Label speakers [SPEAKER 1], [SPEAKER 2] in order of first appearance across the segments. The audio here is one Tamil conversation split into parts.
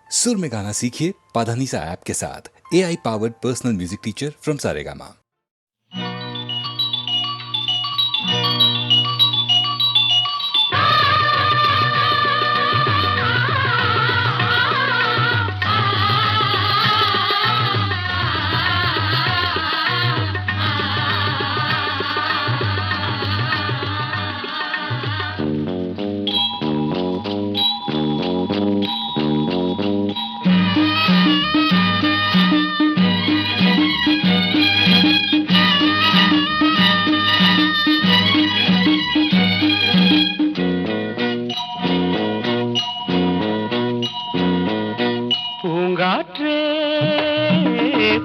[SPEAKER 1] सुर में गाना सीखिए पाधानीसा ऐप के साथ। AI powered personal music teacher from Saregama.
[SPEAKER 2] Poongatre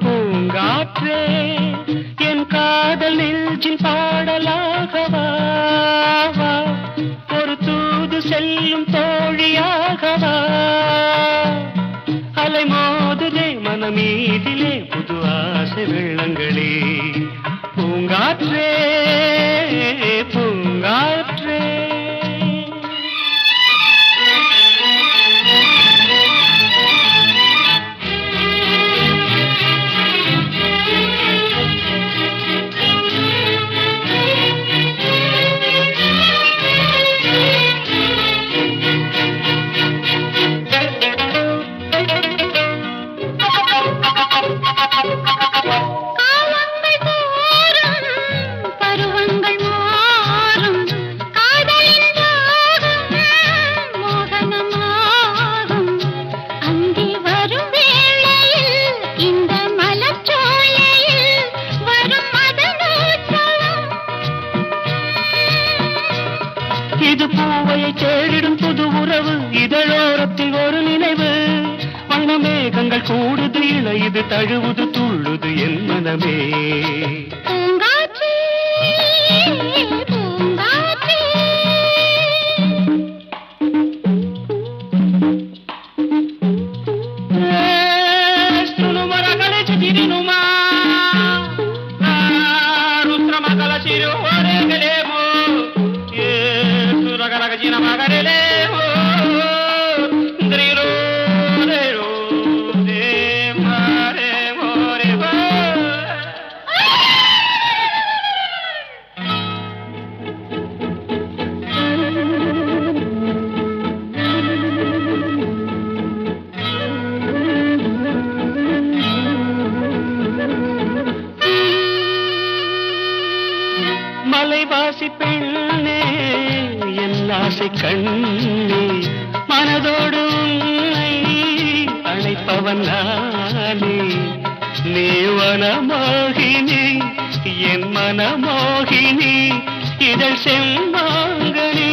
[SPEAKER 2] Poongatre என் காதல் நெஞ்சின் பாடலாகவா ஒரு தூது செல்லும் தோழியாகவா அலை மோதுதே மனமீதிலே புது ஆசை வெள்ளங்களே பூங்காற்றே பூங்காற்றே இது பூவையை தேடிடும் புது உறவு இதழோரத்தில் ஒரு நினைவு வண்ணமேகங்கள் கூடுது இளையுது தழுவுது துள்ளுது என் மனமே மலைவாசி பெண்ணே என் ஆசை கண்ணே மனதோடு உன்னை அழைப்பவன் நானே நீ வனமோகினி என் மனமோகினி இதழ் செம்மாங்கனி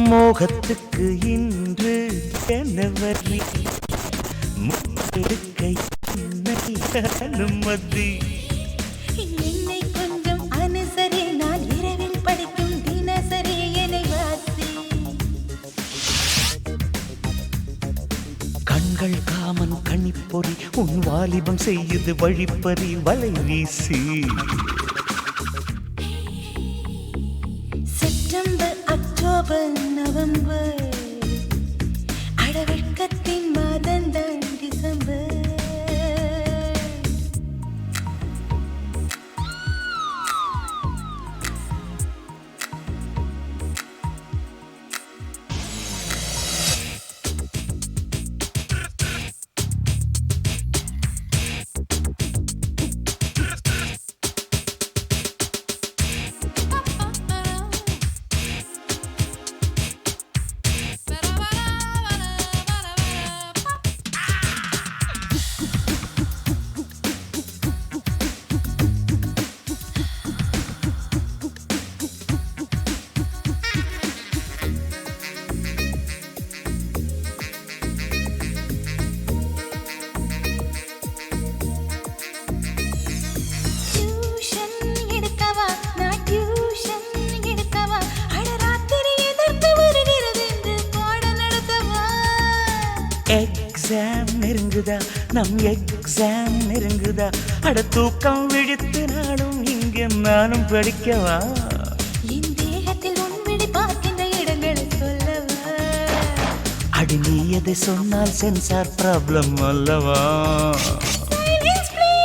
[SPEAKER 3] மோகத்துக்கு இன்று ஜனவரி முடுக்கை அனுமதி.
[SPEAKER 4] என்னை கொஞ்சம் அனுசரி, நான் இரவில் படிக்கும் தினசரி என்னை வாசி.
[SPEAKER 3] கண்கள் காமன் கணிப்பொறி, உன் வாலிபம் செய்யுது வழிப்பறி வலை வீசி.
[SPEAKER 4] செப்டம்பர் அக்டோபர் நவம்பர், அடவெட்கத்தின் மாதந்தான் டிசம்பர். டியூஷன் எடுக்கவா, நான் டியூஷன் எடுக்கவா, அட ராத்திரி எதற்கு வருகிறது என்று பாடம் நடத்தவா.
[SPEAKER 3] எக்ஸாம் நெருங்குதா, நம் எக்ஸாம் நெருங்குதா, அட தூக்கம் விழித்து நானும் இங்கே நானும் படிக்கவா.
[SPEAKER 4] என் தேகத்தில் உன்விழி பார்க்கின்ற இடங்களை சொல்லவா.
[SPEAKER 3] அடி நீ எதை சொன்னால் சென்சார் ப்ராப்ளம் அல்லவா.
[SPEAKER 4] Silence please.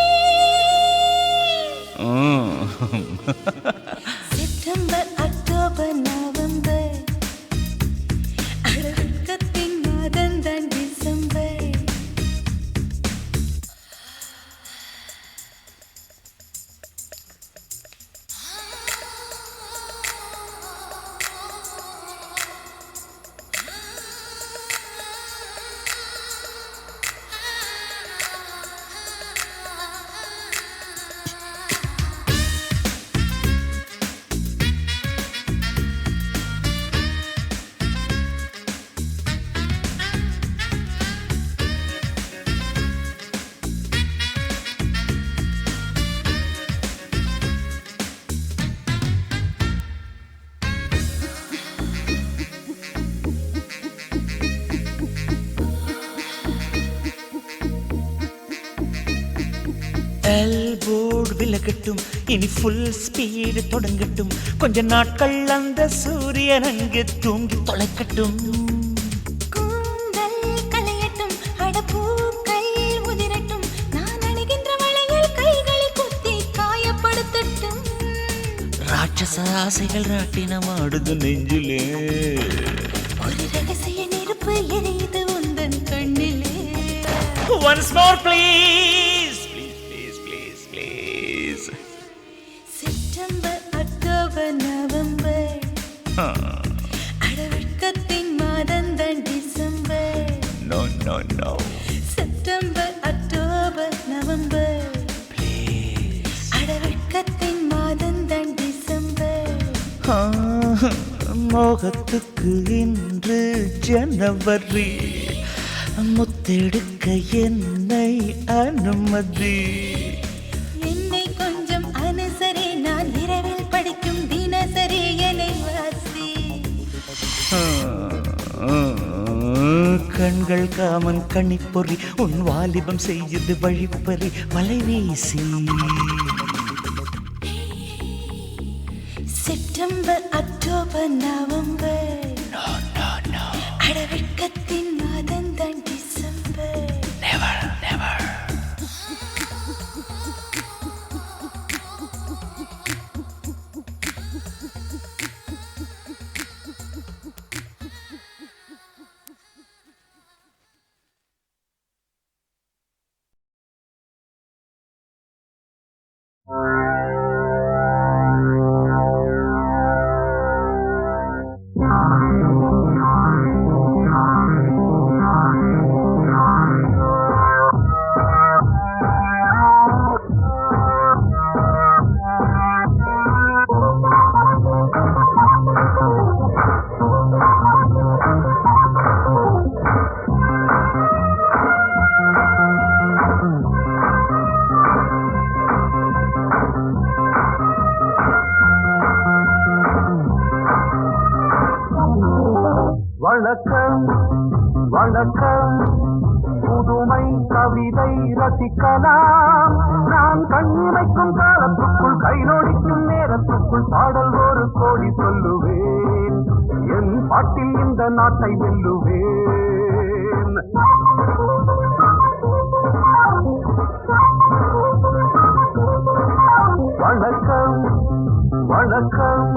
[SPEAKER 4] September October November, அடவெட்கத்தின் மாதந்தான் டிசம்பர்.
[SPEAKER 3] எல்போர்டு விலகட்டும், இனி ஃபுல் ஸ்பீடு தொடங்கட்டும், கொஞ்ச நாட்கள் அந்த சூரியன் அங்கே தூங்கி தொலைக்கட்டும்.
[SPEAKER 4] கூந்தல் கலையட்டும், அடப்பூக்கள் உதிரட்டும், நான் அணிகின்ற வளையல் கைகளை குத்தி காயப்படுத்தட்டும்.
[SPEAKER 3] ராட்சச ஆசைகள் ராட்டினம் ஆடுது நெஞ்சிலே.
[SPEAKER 4] ஒரு ரகசிய நெருப்பு எரியுது உந்தன் கண்ணிலே.
[SPEAKER 3] Once more please, please, please, please, please.
[SPEAKER 4] September October November, அடவெட்கத்தின் மாதந்தான் December.
[SPEAKER 3] No, no, no.
[SPEAKER 4] September October November,
[SPEAKER 3] Please.
[SPEAKER 4] அடவெட்கத்தின் மாதந்தான் டிசம்பர்.
[SPEAKER 3] மோகத்துக்கு இன்று ஜனவரி, முத்தெடுக்க என்னை அனுமதி.
[SPEAKER 4] என்னை கொஞ்சம் அனுசரி, நான் இரவில் படிக்கும் தினசரி என்னை வாசி.
[SPEAKER 3] கண்கள் காமன் கணிப்பொறி, உன் வாலிபம் செய்யுது வழிப்பறி வலை வீசி.
[SPEAKER 4] செப்டம்பர் அக்டோபர் நவம்பர், அடவெட்கத்தின் மாதந்தான் டிசம்பர்.
[SPEAKER 3] Never, never.
[SPEAKER 5] வணக்கம் புதுமை கவிதை ரசிக்கலாம் நான் கண்ணிமைக்கும் காலத்துக்குள் கை நோடிக்கும் நேரத்துக்குள் பாடல் ஒரு கோடி சொல்லுவேன் என் பாட்டில் இந்த நாட்டை வெல்லுவேன் வணக்கம் வணக்கம்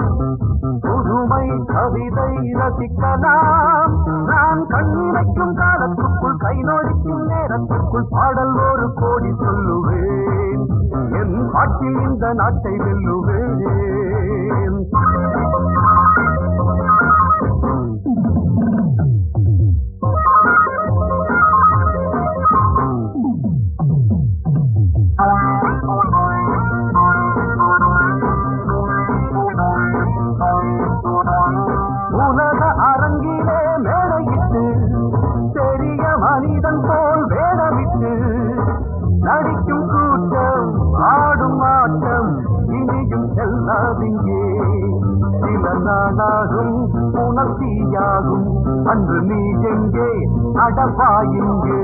[SPEAKER 5] புதுமை கவிதை ரசிக்கலாம் நான் கண்ணிமைக்கும் காலத்துக்குள் கை நோடிக்கும் நேரத்துக்குள் பாடல் ஒரு கோடி சொல்லுவேன் என் பாட்டில் இந்த நாட்டை வெல்லுவேன் உலக அரங்கிலே மேடையிட்டு பெரிய மனிதன் போல் வேடமிட்டு நடிக்கும் கூட்டம் ஆடும் ஆட்டம் இனியும் செல்லாதிங்கே சில நாளாகும் உணர்ச்சியாகும் அன்று நீ எங்கே அடவாயிங்கே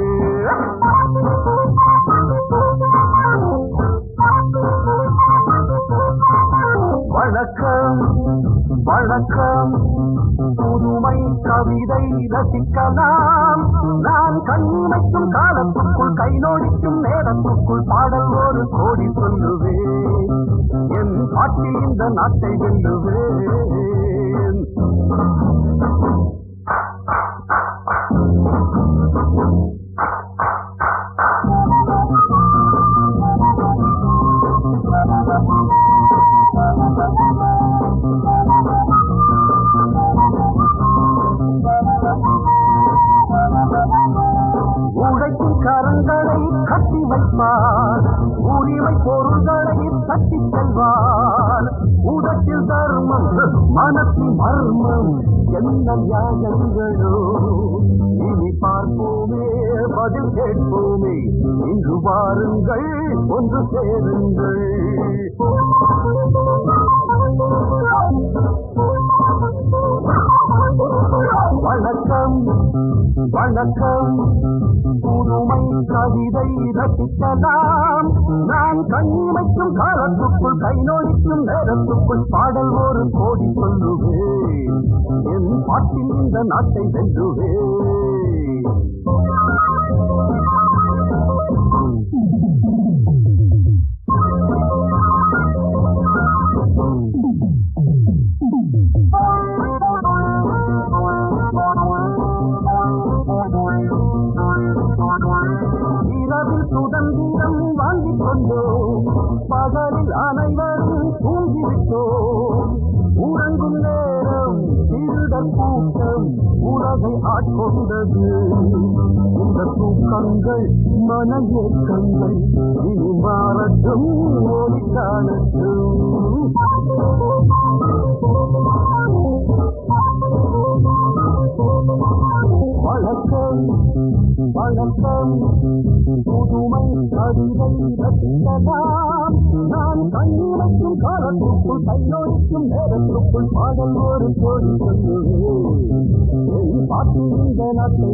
[SPEAKER 5] வணக்கம் வணக்கம் புதுமை கவிதை ரசிக்கலாம் நான் கண்ணிமைக்கும் காலத்துக்குள் கை நோடிக்கும் நேரத்துக்குள் பாடல் ஒரு கோடி சொல்லுவேன் என் பாட்டில் இந்த நாட்டை வெல்லுவேன் உழைக்கும் கரங்களை கட்டி வைப்பார் உரிமை பொருள்களை தட்டி செல்வார் உதட்டில் தர்மம் மனத்தின் மர்மம் என்ன நியாயங்களோ இனி பார்ப்போமே பதில் கேட்போமே இன்று வாருங்கள் ஒன்று சேருங்கள் வணக்கம் வணக்கம் புதுமை கவிதை ரசிக்கலாம் நான் கண்ணிமைக்கும் காலத்துக்குள் கை நோடிக்கும் நேரத்துக்குள் பாடல் ஒரு கோடி சொல்லுவேன் என் பாட்டில் இந்த நாட்டை வெல்லுவேன் இரவில் சுதந்திரம் வாங்கிக் கொண்டோம் பகலில் அனைவரும் தூங்கிவிட்டோம் உறங்கும் நேரம் திருடர் கூட்டம் உலகை ஆட்கொண்டது இந்த தூக்கங்கள் மன ஏக்கங்கள் இனி மாறட்டும் ஒளி காணட்டும் வணக்கம் வணக்கம் புதுமை கவிதை ரசிக்கலாம் நான் கண்ணிமைக்கும் காலத்துக்குள் கையொழிக்கும் நேரத்துக்குள் பாடல் ஒரு கோடி சொல்லுவேன் என் பாட்டு இந்த நாட்டை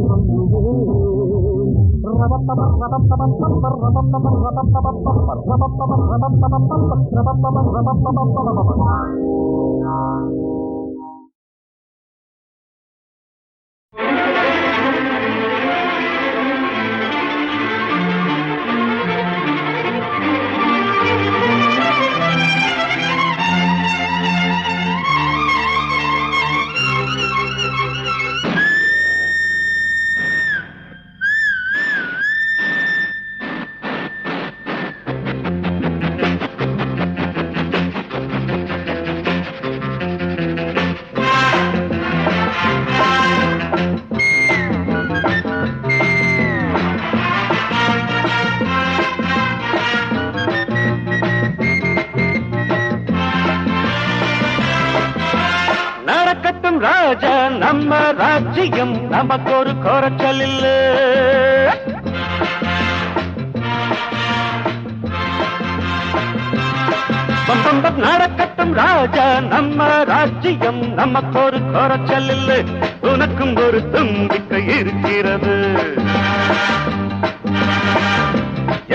[SPEAKER 5] ராஜா நம்ம ராஜ்யம் நமக்கு ஒரு குறைச்சல் இல்ல நடக்கட்டும் நடக்கட்டும் ராஜா நம்ம ராஜ்யம், நமக்கு ஒரு குறைச்சல் இல்லை, உனக்கும் ஒரு தும்பிக்கை இருக்கிறது,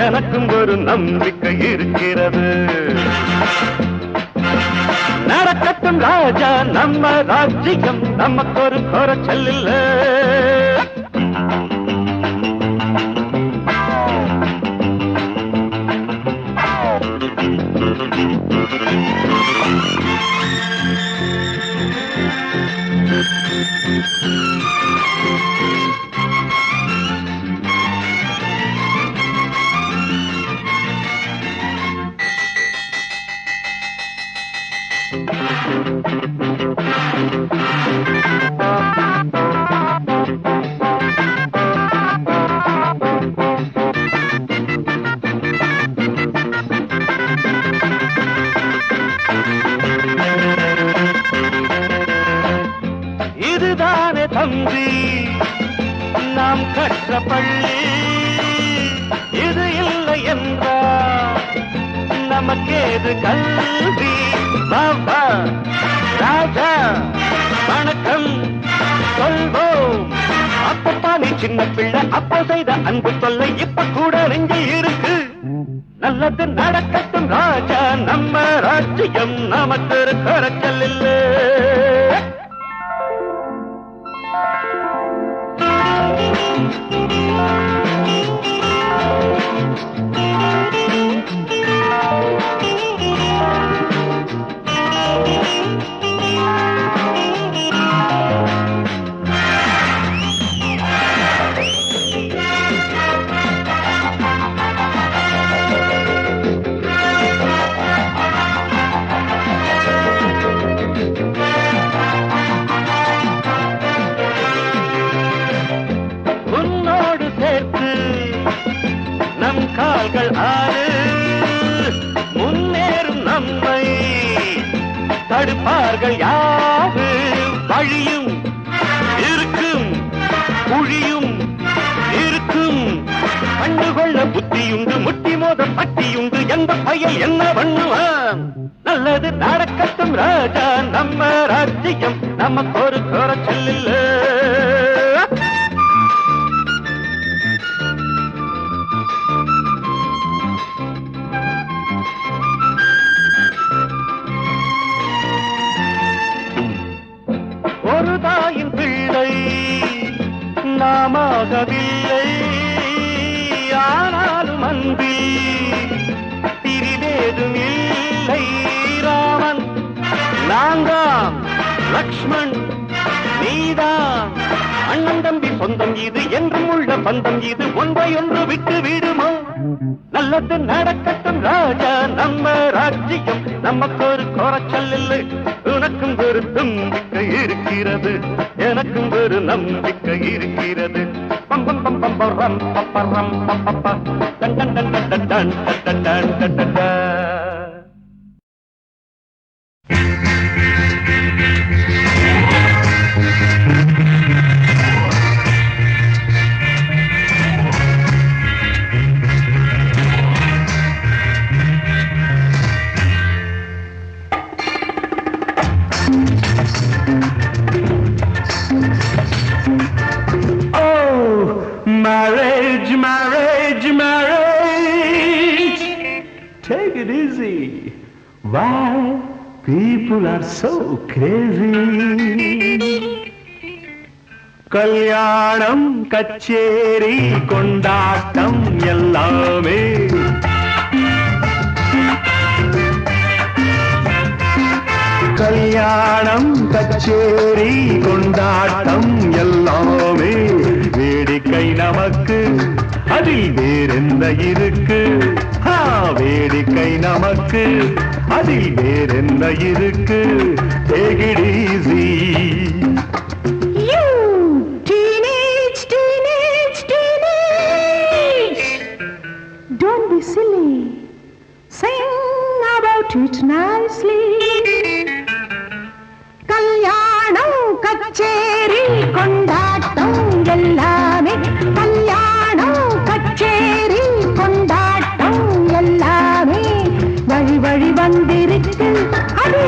[SPEAKER 5] எனக்கும் ஒரு நம்பிக்கை இருக்கிறது. நடக்கட்டும் ராஜா நம்ம ராஜ்யம், நமக்கு ஒரு குறைச்சல் இல்லை. இதுதானே தம்பி நாம் கற்ற பள்ளி, இது இல்லை என்றால் நமக்கேது கல்வி. பாபா ராஜா வணக்கம் சொல்வோம், அப்பப்பா நீ சின்ன பிள்ளை, அப்போ செய்த அன்பு தொல்லை இப்ப கூட நெஞ்சில் இருக்கு. நல்லது நடக்கட்டும் ராஜா நம்ம ராஜ்யம், நமக்கு ஒரு குறைச்சல் இல்லை. கால்கள் ஆறு முன்னேறும் நம்மை தடுப்பார்கள் யாரு, வழியும் இருக்கும் குழியும் இருக்கும், கண்டுகொள்ள புத்தியுண்டு, முட்டி மோத பட்டியுண்டு, எந்த பையன் என்ன பண்ணுவான். நல்லது நடக்கட்டும் ராஜா நம்ம ராஜ்யம், நமக்கு ஒரு குறைச்சல் இல்லை. ஒரு தாயின் பிள்ளை நாமாகவில்லை, ஆனாலும் அன்பில் பிரிவேதும் இல்லை. ராமன் நான்தான், லக்ஷ்மண் நீதான், அண்ணன் தம்பி சொந்தம் இது, என்றும் உள்ள பந்தம் இது, ஒன்றையொன்று விட்டு விடுமோ. நல்லது நடக்கட்டும் ராஜா நம்ம ராஜ்யம், நமக்கு ஒரு குறைச்சல் இல்லை, உனக்கும் ஒரு நம்பிக்கை இருக்கிறது, எனக்கும் ஒரு நம்பிக்கை இருக்கிறது. பம் பம் பம் பம் ரம் பப்பரம் பப்ப டன் டன் டன் டன் டன் டன் டன் டன் டன் டன். Marriage, marriage, marriage. Take it easy. Why people are so crazy? கல்யாணம் கச்சேரி கொண்டாட்டம் எல்லாமே கல்யாணம் கச்சேரி கொண்டாட்டம் எல்லாமே வேடிக்கை நமக்கு, அதில் வேறெந்த இருக்கு. வேடிக்கை நமக்கு, அதில் வேறெந்த இருக்கு. Take it easy.
[SPEAKER 4] You teenage, teenage, teenage. Don't be silly. Sing about it nicely. கல்யாணம் கச்சேரி கொண்டாட்டம் எல்லாமே, கல்யாணம் கச்சேரி கொண்டாட்டம் எல்லாமே வழி வழி வந்திருக்கு. அது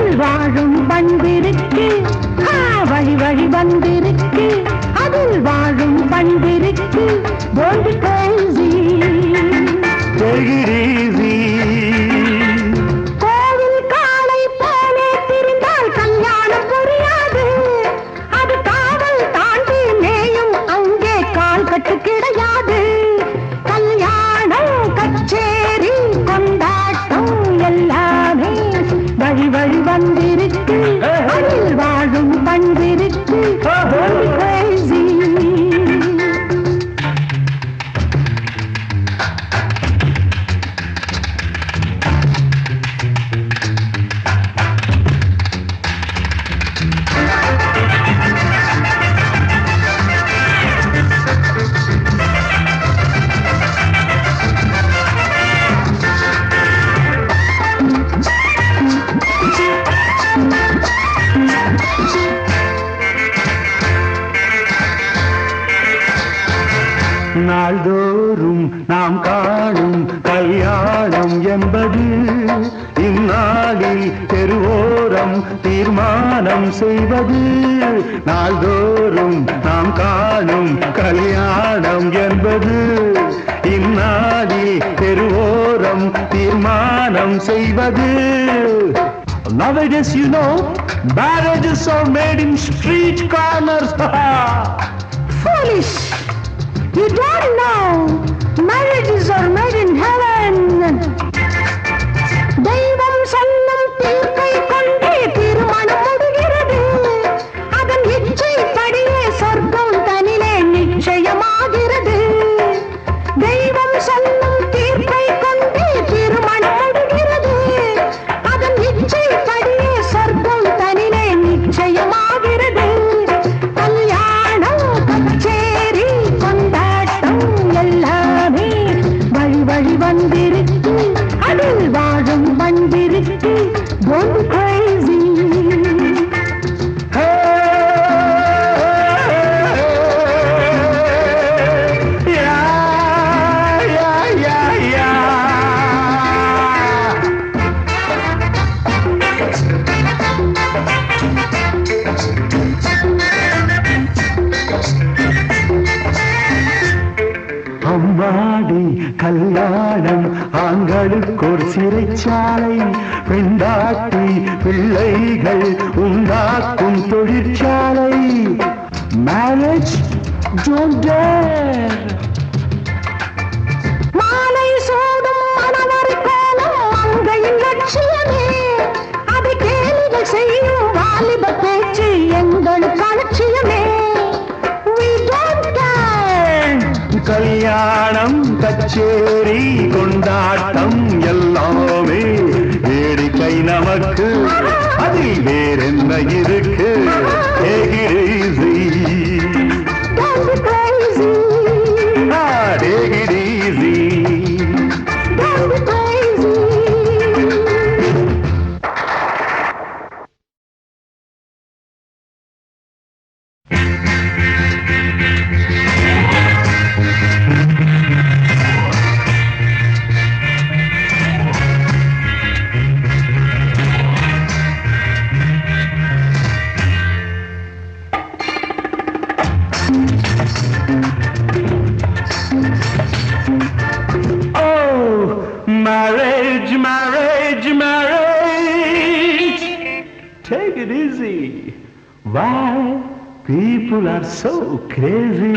[SPEAKER 5] நாள்தோறும் நாம் காணும் கல்யாணம் என்பது இந்நாளில் தெருவோரம் தீர்மானம் செய்வது. நாள்தோறும் நாம் காணும் கல்யாணம் என்பது இந்நாளில் தெருவோரம் தீர்மானம் செய்வது. Nowadays, you know, marriages are made in street corners.
[SPEAKER 4] Foolish! You don't know. Marriages are made in heaven. தெய்வம் சொல்லும் தீர்ப்பை கொண்டே திருமணம் முடிகிறது. அதன் இச்சைப்படியே சொர்க்கம் தனிலே நிச்சயமாகிறது. தெய்வம் சொல்லும் தீர்ப்பை கொண்டே திருமணம் முடிகிறது. அதன் இச்சைப்படியே சொர்க்கம் தனிலே நிச்சயமாகிறது. கல்யாணம் கச்சேரி கொண்டாட்டம் எல்லாமே வழி வழி வந்திருக்கு. அதில் வாழும் பண்பிருக்கு. Don't be crazy.
[SPEAKER 5] அம்மாடி கல்யாணம் ஆண்களுக்கு ஒரு சிறைச்சாலை. பெண்டாட்டி பிள்ளைகள் உண்டாக்கும் தொழிற்சாலை. Marriage don't dare.
[SPEAKER 4] மாலை சூடும் மணவர் கோலம் மங்கையின் லட்சியமே. அதை கேலிகள் செய்யும் வாலிப பேச்சு எங்களுக்கு அலட்சியமே. We don't care.
[SPEAKER 5] கல்யாணம் கச்சேரி கொண்டாட்டம் எல்லாமே வேடிக்கை நமக்கு. அதில் வேறென்ன இருக்கு? Take it easy.
[SPEAKER 4] Don't be crazy.
[SPEAKER 5] Take it easy.
[SPEAKER 4] Don't be crazy.
[SPEAKER 5] Marriage, marriage, marriage. Take it easy. Why people are so crazy?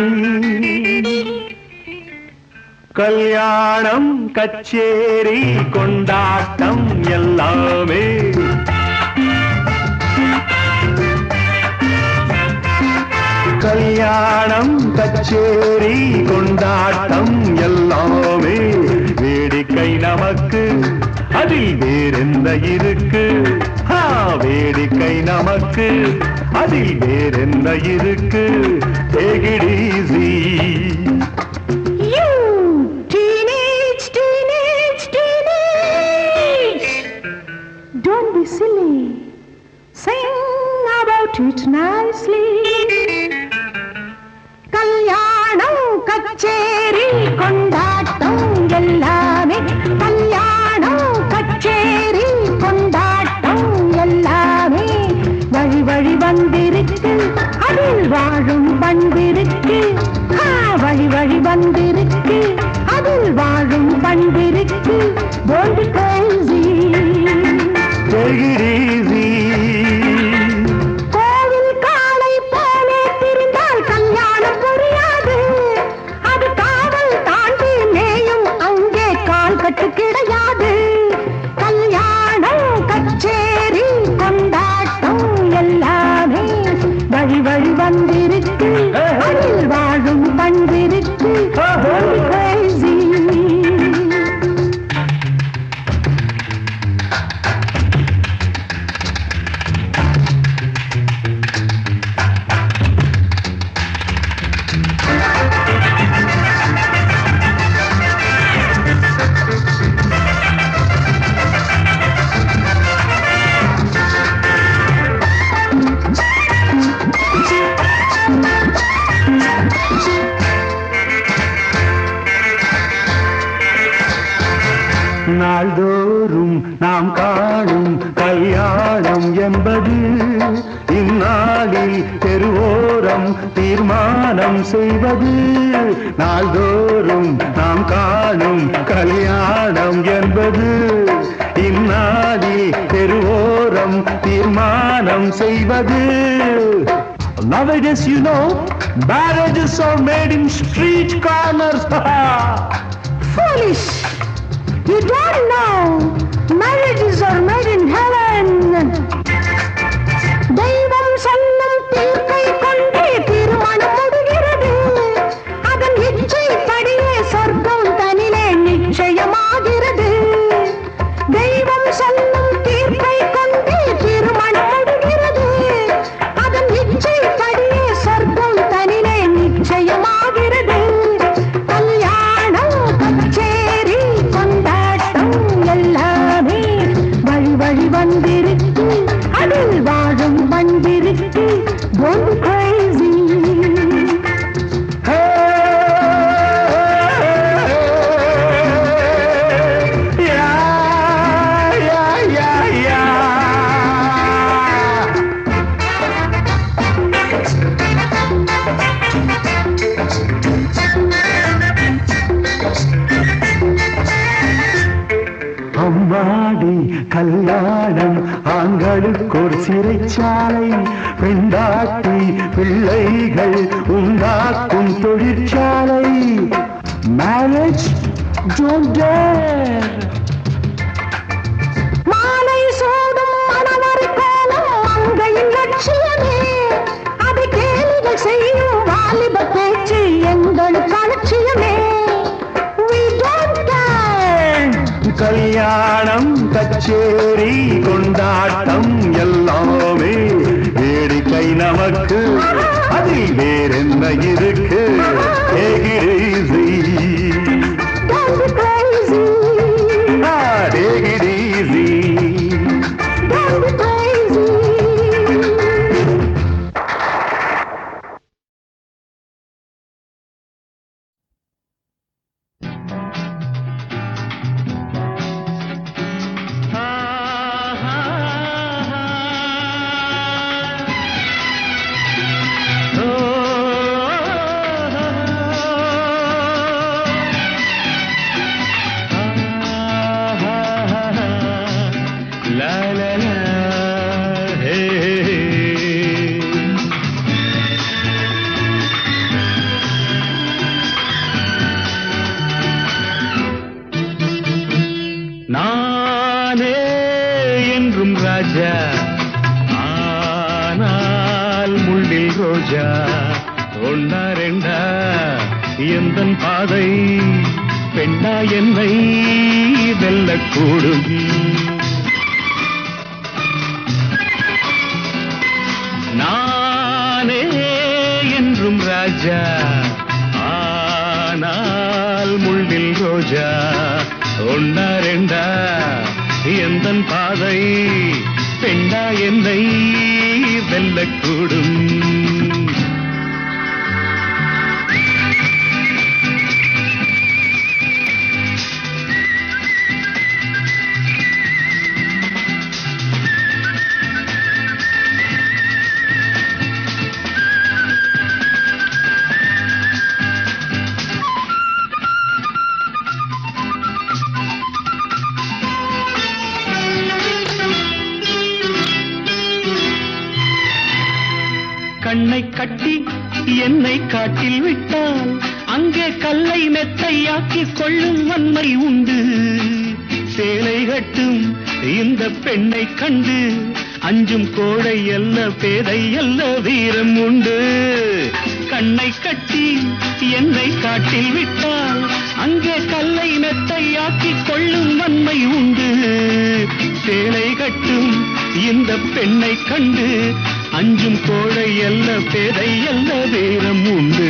[SPEAKER 5] கல்யாணம் கச்சேரி கொண்டாட்டம் எல்லாமே கல்யாணம் கச்சேரி கொண்டாட்டம் எல்லாமே வேடிக்கை நமக்கு. அதில் வேறென்ன இருக்கு? வேடிக்கை நமக்கு. அதில் வேறென்ன இருக்கு? Take it easy.
[SPEAKER 4] You teenage, teenage, teenage. Don't be silly. Sing about it nicely. கல்யாணம் கச்சேரி கொண்டாட்டம் எல்லாமே. கல்யாணம் கச்சேரி கொண்டாட்டம் எல்லாமே வழி வழி வந்திருக்கு. அதில் வாழும் பண்பிருக்கு. வழி வழி வந்திருக்கு. அதில் வாழும் பண்பிருக்கு. Don't be crazy.
[SPEAKER 5] Take it easy.
[SPEAKER 4] கோவில் காளை போலே திரிந்தால் கல்யாணம் புரியாது. அது காவல் தாண்டி மேயும் அங்கே கால் கட்டு கிடையாது. கல்யாணம் கச்சேரி கொண்டாட்டம் எல்லாமே வழி வழி வந்திருக்கு. அதில் வாழும் பண்பிருக்கு. Don't be crazy.
[SPEAKER 5] நாள்தோறும் நாம் காணும் கல்யாணம் என்பது இந்நாளில் தெருவோரம் தீர்மானம் செய்வது. நாள்தோறும் நாம் காணும் கல்யாணம் என்பது இந்நாளில் தெருவோரம் தீர்மானம் செய்வது. Nowadays, you know, marriages are made in street corners.
[SPEAKER 4] Foolish! You don't know. Marriages are made in heaven. தெய்வம் சொல்லும் தீர்ப்பை கொண்டே திருமணம் முடிகிறது. அதன் இச்சைப்படியே சொர்க்கம் தனிலே நிச்சயமாகிறது. தெய்வம் சொல்லும் தீர்ப்பை கொண்டே திருமணம் முடிகிறது. அதன் இச்சைப்படியே சொர்க்கம் தனிலே நிச்சயமாகிறது. கல்யாணம் கச்சேரி கொண்டாட்டம் எல்லாமே வழி வழி வந்திருக்கு. அதில் வாழும் வந்திருக்கு. Don't be crazy.
[SPEAKER 5] அம்மாடி கல்யாணம் ஆண்களுக்கு ஒரு சிறைச்சாலை. பெண்டாட்டி பிள்ளைகள் உண்டாக்கும் தொழிற்சாலை. Marriage don't dare.
[SPEAKER 4] மாலை சூடும் மணவர் கோலம் மங்கையின் லட்சியமே. அது கேலிகள் செய்யும் வாலிப பேச்சு எங்களுக்கு அலட்சியமே. We don't care.
[SPEAKER 5] கல்யாணம் கச்சேரி கொண்டாட்டம் எல்லாமே வேடிக்கை நமக்கு. அதில் வேறென்ன இருக்கு? Take it easy.
[SPEAKER 4] Don't be crazy.
[SPEAKER 5] Take it easy.
[SPEAKER 4] Don't be crazy.
[SPEAKER 2] நானே என்றும் ராஜா, ஆனால் முள்ளில் ரோஜா. ஒன்னா ரெண்டா எந்தன் பாதை பெண்ணா என்னை வெல்லக்கூடும். நானே என்றும் ராஜா, ஆனால் முள்ளில் ரோஜா. ஒன்னா ரெண்டா எந்தன் பாதை பெண்ணா என்னை வெல்லக்கூடும். கண்ணை கட்டி என்னை காட்டில் விட்டால் அங்கே கல்லை மெத்தையாக்கி கொள்ளும் வன்மை உண்டு. சேலை கட்டும் இந்த பெண்ணை கண்டு அஞ்சும் கோழை அல்ல பேதை அல்ல வீரம் உண்டு. கண்ணை கட்டி என்னை காட்டில் விட்டால் அங்கே கல்லை மெத்தையாக்கி கொள்ளும் வன்மை உண்டு. சேலை கட்டும் இந்த பெண்ணை கண்டு அஞ்சும் கோழை அல்ல பேதை அல்ல வீரம் உண்டு.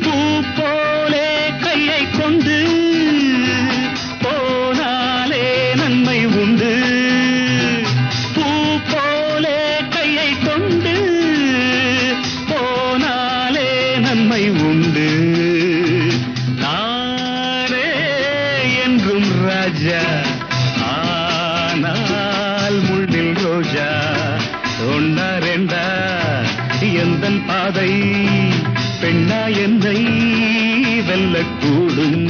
[SPEAKER 2] பூ போலே கையை கொண்டு போனாலே நன்மை உண்டு. பூ போலே கையை கொண்டு போனாலே நன்மை உண்டு. நானே என்றும் ராஜா, ராஜா ஆனால் முள்ளில் ரோஜா ஒன்னா ரெண்டா எந்தன் பாதை பெண்ணா என்னை வெல்லக்கூடும்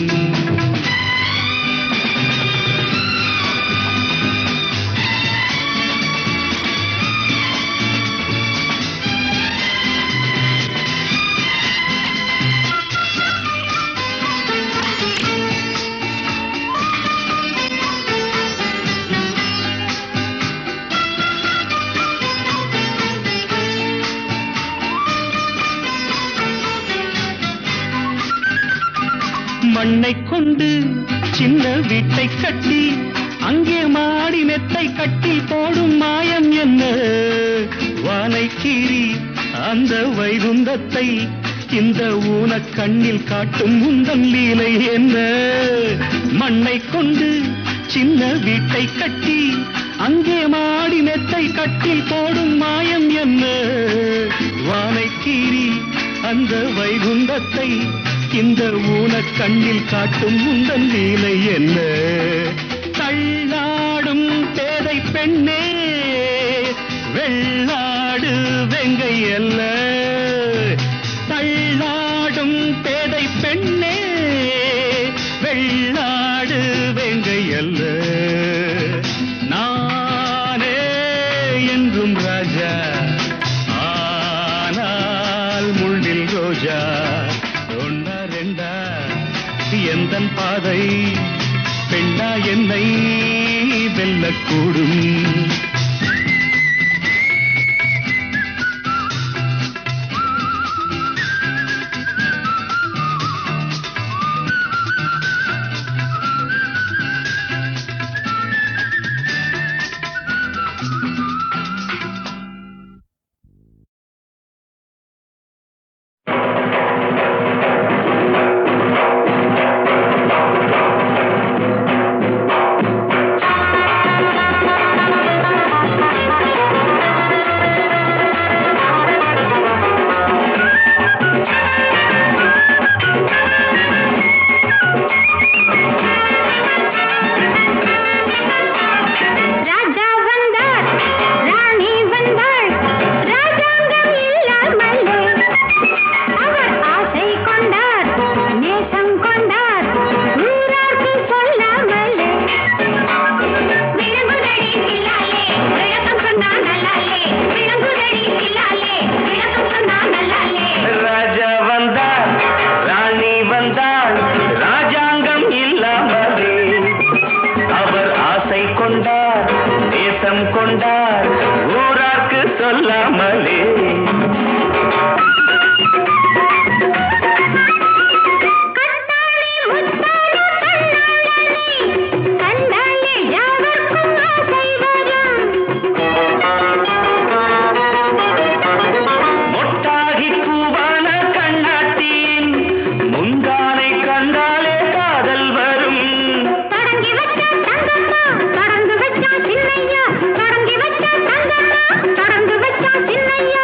[SPEAKER 2] மண்ணை கொண்டு சின்ன வீட்டை கட்டி அங்கே மாடி மெத்தை கட்டி போடும் மாயம் என்ன வானை கீறி அந்த வைகுந்தத்தை இந்த ஊன கண்ணில் காட்டும் உந்தன் லீலை என்ன மண்ணை கொண்டு சின்ன வீட்டை கட்டி அங்கே மாடி மெத்தை கட்டி போடும் மாயம் என்ன வானை கீறி அந்த வைகுந்தத்தை இந்த ஊன கண்ணில் காட்டும் உந்தன் லீலை என்ன தள்ளாடும் பேதை பெண்ணே வெள்ளாடு வெங்கை அல்ல தள்ளாடும் பேதை பெண்ணே வெள்ளாடு வெங்கை அல்ல நானே என்றும் ராஜா ஆனால் முள்ளில் ரோஜா எந்தன் பாதை பெண்ணா என்னை வெல்லக்கூடும்
[SPEAKER 4] சின்னையா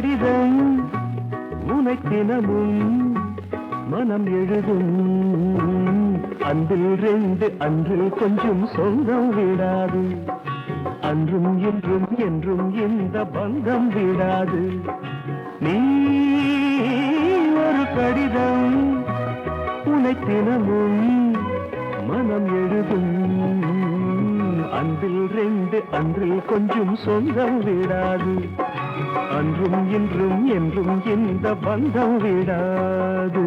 [SPEAKER 5] கடிதம் உனை தினமும் மனம் எழுதும் அன்பில் ரெண்டு அன்று கொஞ்சம் சொந்தம் விடாது அன்றும் இன்றும் என்றும் இந்த பந்தம் விடாது நீ ஒரு கடிதம் உனை தினமும் மனம் எழுதும் அன்பில் ரெண்டு அன்றில் கொஞ்சம் சொந்தம் விடாது அன்றும் இன்றும் என்றும் இந்த பந்தம் விடாது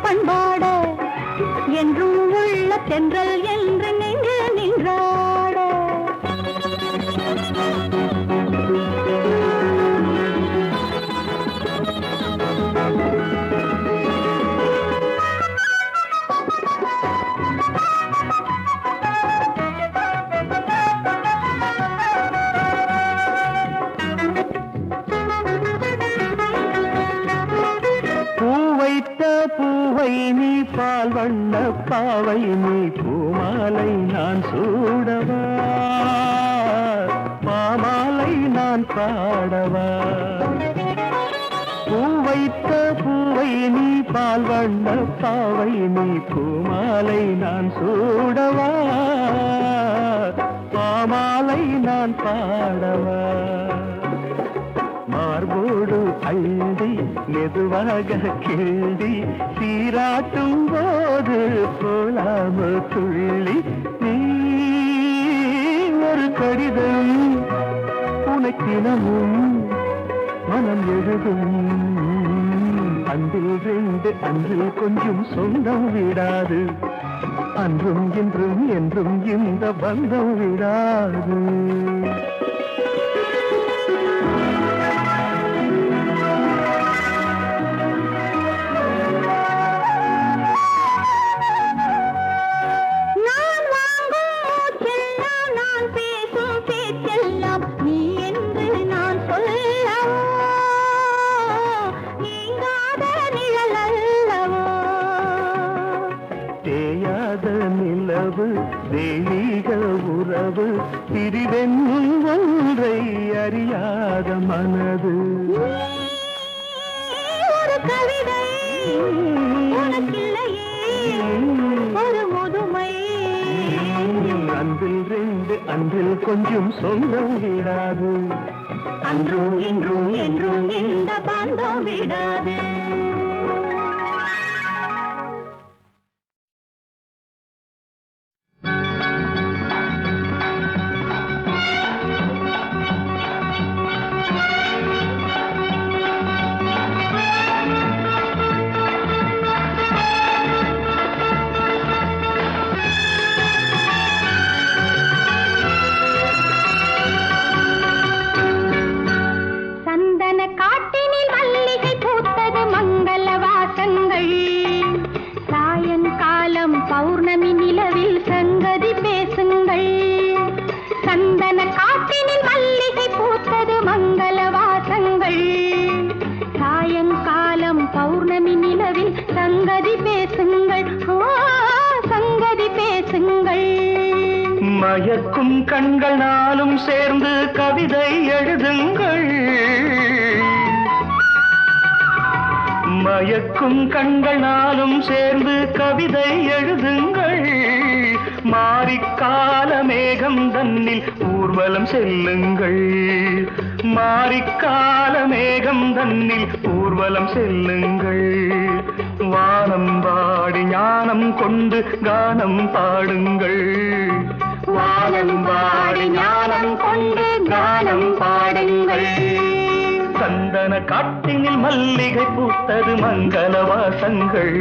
[SPEAKER 5] பண்பாட என்றும் உள்ள தென்றல் என்று நெஞ்சு நின்றாட பூவை நீ பால் வண்ண பாவை நீ பூமாலை நான் சூடவா பாமாலை நான் பாடவா பூவைத்த பூவை நீ பால் வண்ண பாவை நீ பூமாலை நான் சூடவா பாமாலை நான் பாடவா மார்போடு அள்ளி மெதுவாக கிள்ளி சீராட்டும் போது போலாம துள்ளி நீ ஒரு கடிதம் உனக்கினமும் மனம் எழுதும் அன்றில் ரெண்டு அன்றில் கொஞ்சம் சொந்தம் விடாது அன்றும் இன்றும் என்றும் இந்த பந்தம் விடாது தெய்வீக உறவு பிரிவென்னும் ஒன்றை அறியாத மனது ஒரு கவிதை ஒரு முதுமை அன்றில் ரெண்டு அன்றில் கொஞ்சம் சொந்தம் விடாது அன்றும் இன்றும் என்றும் இந்த பந்தம் விடாது மயக்கும் கண்கள் நாளும் சேர்ந்து கவிதை எழுதுங்கள் மயக்கும் கண்கள் நாளும் சேர்ந்து கவிதை எழுதுங்கள் மாரிக்கால மேகம் தன்னில் ஊர்வலம் செல்லுங்கள், மாரிக்கால மேகம் தன்னில் ஊர்வலம் செல்லுங்கள். வானம் பாடி ஞானம் கொண்டு கானம் பாடுங்கள், வானம் பாடி ஞானம் கொண்டு கானம் பாடுங்கள். சந்தன காட்டினில் மல்லிகை பூத்தது மங்கள வாசங்கள்.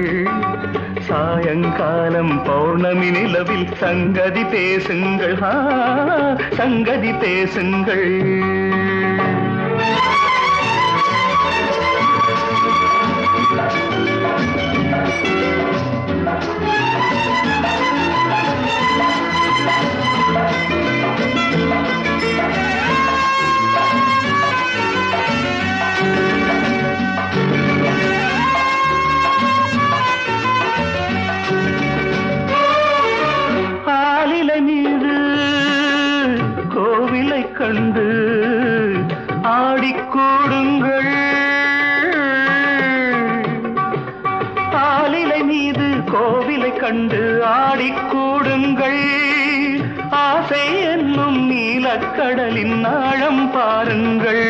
[SPEAKER 5] சாயங்காலம் பௌர்ணமி நிலவில் சங்கதி பேசுங்கள், சங்கதி பேசுங்கள். கண்டு ஆடிக்கூடுங்கள், ஆலிலை மீது கோவிலை கண்டு ஆடிக்கூடுங்கள். ஆசை என்னும் நீலக்கடலின் ஆழம் பாருங்கள்.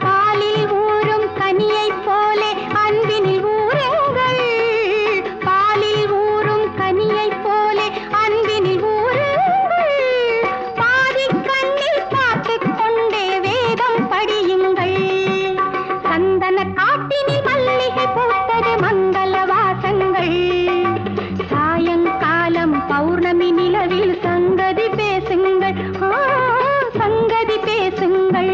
[SPEAKER 4] பாலில் ஊறும் கனியைப் போலே அன்பினில் ஊறுங்கள், பாலில் ஊறும் கனியைப் போலே அன்பினில் ஊறுங்கள். பாதி கண்ணில் பார்த்துக் கொண்டே வேதம் படியுங்கள். சந்தன காட்டினில் மல்லிகை பூத்தது மங்கள வாசங்கள். சாயங்காலம் பௌர்ணமி நிலவில் சங்கதி பேசுங்கள், சங்கதி பேசுங்கள்.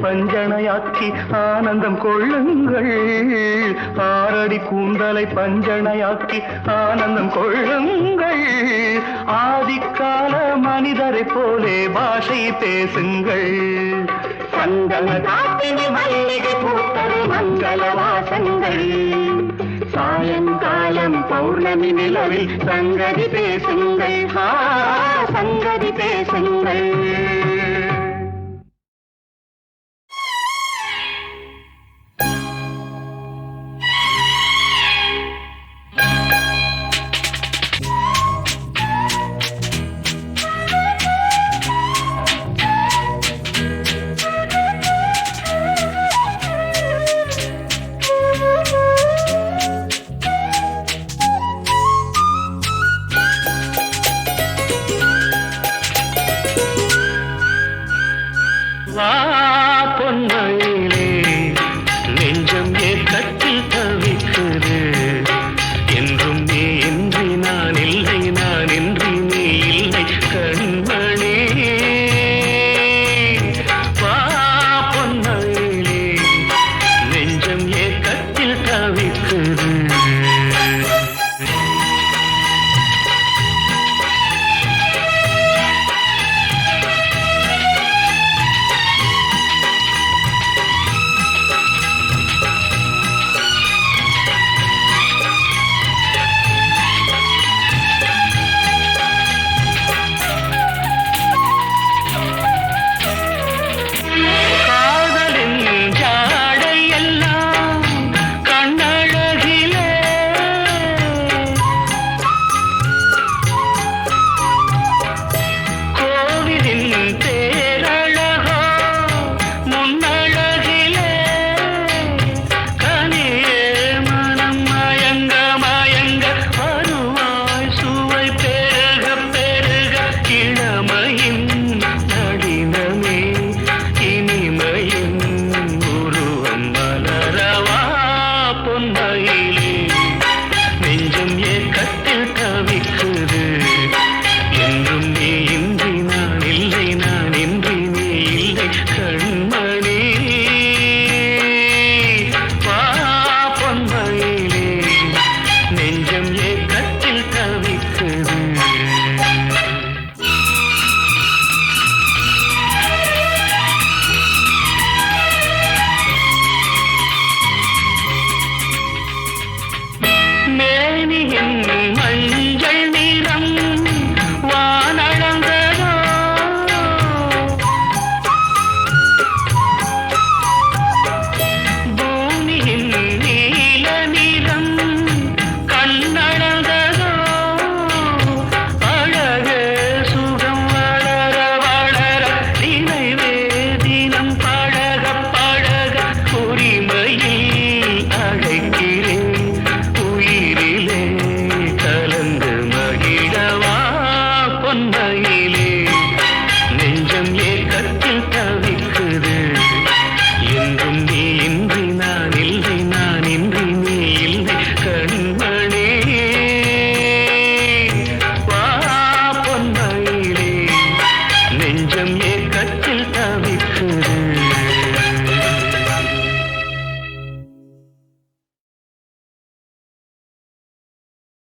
[SPEAKER 5] பஞ்சனையாக்கி ஆனந்தம் கொள்ளுங்கள், ஆரடி கூந்தலை பஞ்சனையாக்கி ஆனந்தம் கொள்ளுங்கள். ஆதிக்கால மனிதரை போலே பாஷை பேசுங்கள். சந்தன காட்டினில் மல்லிகை பூத்தது மங்கள வாசங்கள். சாயங்காலம் பௌர்ணமி நிலவில் சங்கதி பேசுங்கள், சங்கதி பேசுங்கள்.
[SPEAKER 2] பொன்மயிலே நெஞ்சம் ஏக்கத்தில் தவிக்குது என்றும் நீ இன்றி நான் இல்லை நான் இன்றி நீ இல்லை கண்மணி வா பொன்மயிலே நெஞ்சம் ஏக்கத்தில் தவிக்குது மேனி